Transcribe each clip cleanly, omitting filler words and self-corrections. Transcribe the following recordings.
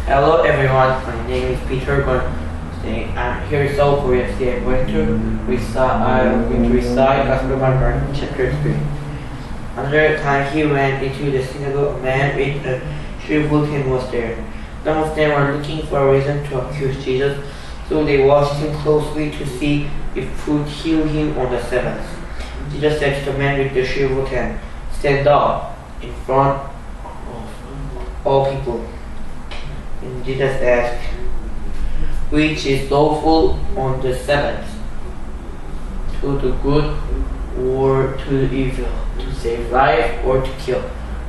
Hello everyone, my name is Peter Kwon. Today I'm here so for yesterday. I'm going to recite Gospel Mark chapter 3. Another time he went into the synagogue. A man with a shriveled hand was there. Some of them were looking for a reason to accuse Jesus, so they watched him closely to see if he would heal him on the Sabbath. Jesus said to the man with the shriveled hand, "Stand up in front of all people." And Jesus asked, "Which is lawful on the Sabbath? To do good or to do evil? To save life or to kill?"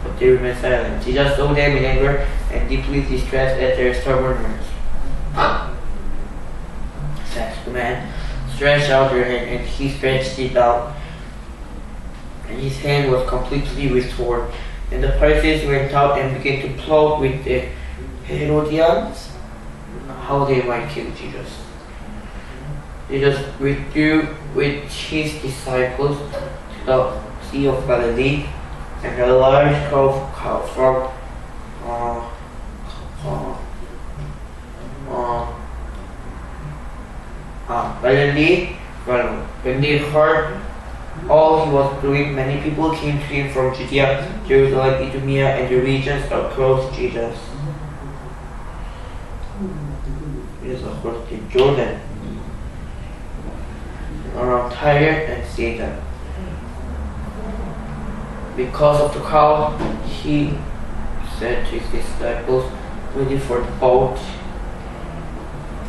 But they remained silent. Jesus saw them in anger and deeply distressed at their stubbornness. Said the man, "Stretch out your hand," and he stretched it out, and his hand was completely restored. And the Pharisees went out and began to plot with the Herodians how they might kill Jesus. Jesus withdrew with his disciples to the Sea of Galilee, and a large crowd from Galilee followed. When they heard all he was doing, many people came to him from Judea, Jerusalem, Idumea, and the regions across Jesus. Is across the Jordan, around Tyre and Sidon. Because of the crowd, he said to his disciples, "Ready for the boat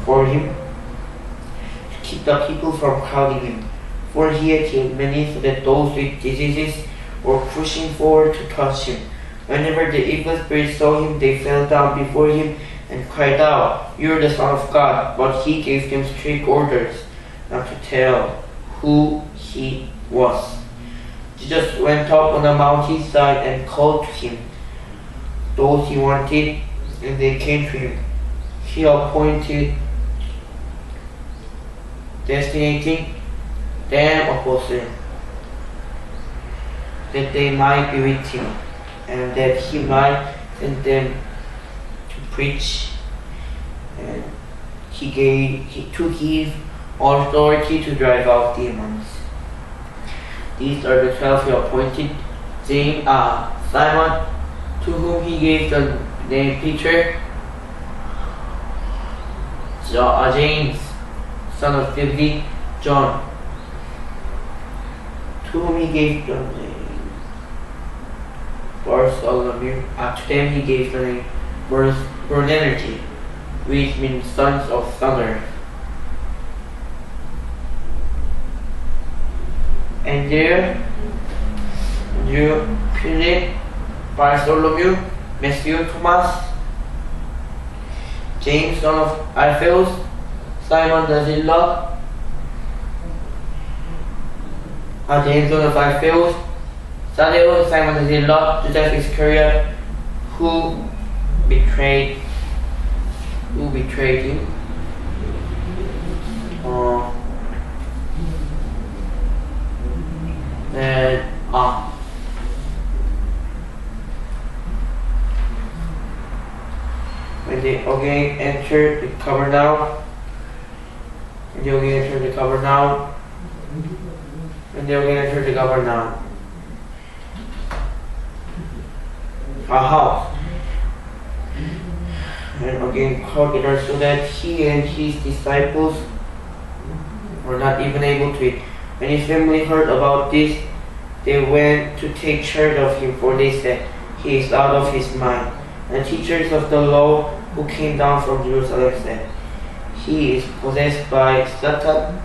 for him, to keep the people from crowding him. For he had healed many, so that those with diseases were pushing forward to touch him. Whenever the evil spirits saw him, they fell down before him and cried out, 'You are the Son of God.' But he gave them strict orders not to tell who he was. Jesus went up on the mountainside and called to him those he wanted, and they came to him. He appointed, designating them apostles, that they might be with him, and that he might send them to preach, and he to give authority to drive out demons. These are the 12 he appointed: Simon, to whom he gave the name Peter; James, son of Zebedee; John, to whom he gave the name Bartholomew. To them he gave the name Boanerges, which means sons of thunder. Andrew, Philip, Bartholomew, Matthew, Thomas, James, son of Alphaeus, Simon the Zealot, James, son of Alphaeus, Thaddeus, Simon the Zealot, Judas Iscariot, who betrayed him. When they again entered the Capernaum, a house, and again called it, so that he and his disciples were not even able to eat. When his family heard about this, they went to take charge of him, for they said, "He is out of his mind." And the teachers of the law who came down from Jerusalem said, "He is possessed by Satan."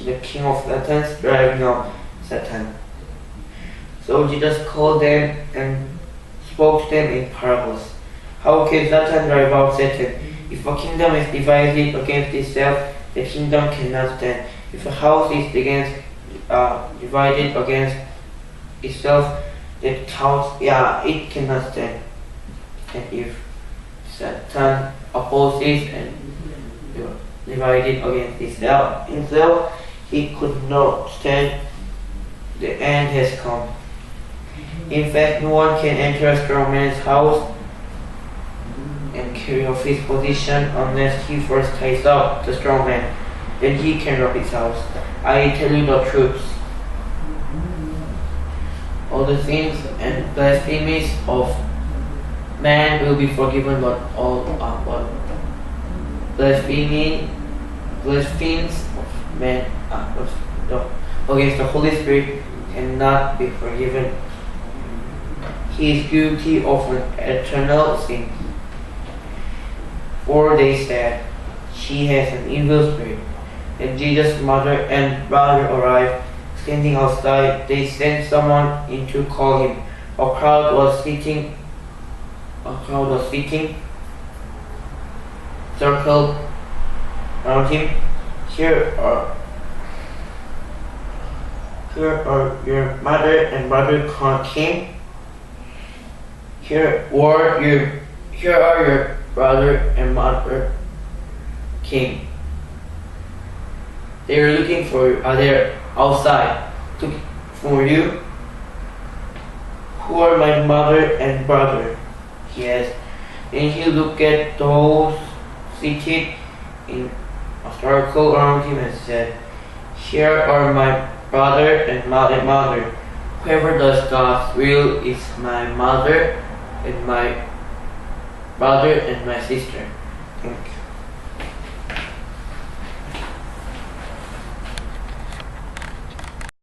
The king of Satans, driving out Satan. So Jesus called them and spoke to them in parables. "How can Satan drive out Satan? If a kingdom is divided against itself, the kingdom cannot stand. If a house is divided against itself, It counts, yeah, it cannot stand. And if Satan opposes and divided against himself, he could not stand. The end has come. In fact, no one can enter a strong man's house and carry off his position unless he first ties up the strong man. Then he can rob his house. I tell you the truth. All the sins and blasphemies of man will be forgiven, but all but blasphemies of man against the Holy Spirit cannot be forgiven. He is guilty of an eternal sin. For they said, she has an evil spirit. And Jesus' mother and brother arrived. Standing outside, they sent someone in to call him. A crowd was sitting circled around him. Here are your mother and brother came. Here are your brother and mother came. They were looking for you. Are they outside looking for you? Who are my mother and brother? He asked. Then he looked at those seated in a circle around him and said, here are my brother and my mother. Whoever does God's will is my mother and my brother and my sister. Thank you.